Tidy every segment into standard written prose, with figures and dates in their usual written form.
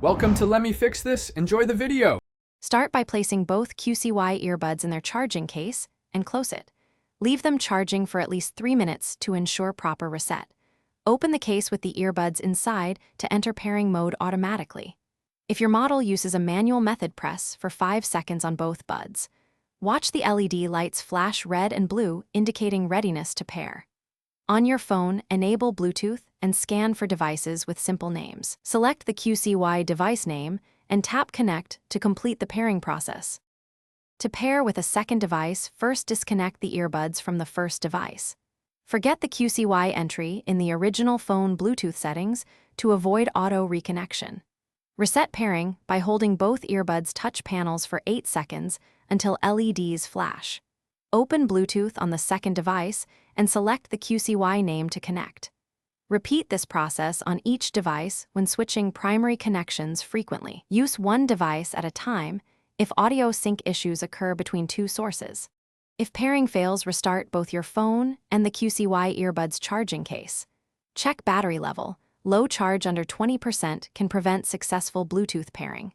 Welcome to Let Me Fix This. Enjoy the video. Start by placing both Qcy earbuds in their charging case and close it. Leave them charging for at least 3 minutes to ensure proper reset. Open the case with the earbuds inside to enter pairing mode automatically. If your model uses a manual method, press for 5 seconds on both buds. Watch the LED lights flash red and blue, indicating readiness to pair. On your phone, enable Bluetooth and scan for devices with simple names. Select the Qcy device name and tap Connect to complete the pairing process. To pair with a second device, first disconnect the earbuds from the first device. Forget the Qcy entry in the original phone Bluetooth settings to avoid auto reconnection. Reset pairing by holding both earbuds touch panels for 8 seconds until LEDs flash. Open Bluetooth on the second device and select the Qcy name to connect. Repeat this process on each device when switching primary connections frequently. Use one device at a time if audio sync issues occur between two sources. If pairing fails, restart both your phone and the Qcy earbuds charging case. Check battery level. Low charge under 20% can prevent successful Bluetooth pairing.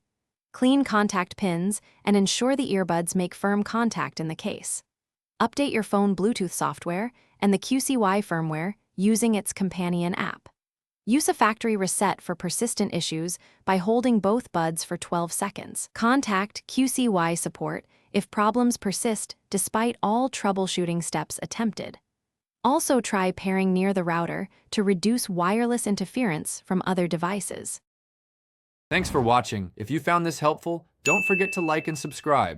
Clean contact pins and ensure the earbuds make firm contact in the case. Update your phone Bluetooth software and the Qcy firmware using its companion app. Use a factory reset for persistent issues by holding both buds for 12 seconds. Contact Qcy support if problems persist despite all troubleshooting steps attempted. Also try pairing near the router to reduce wireless interference from other devices. Thanks for watching. If you found this helpful, don't forget to like and subscribe.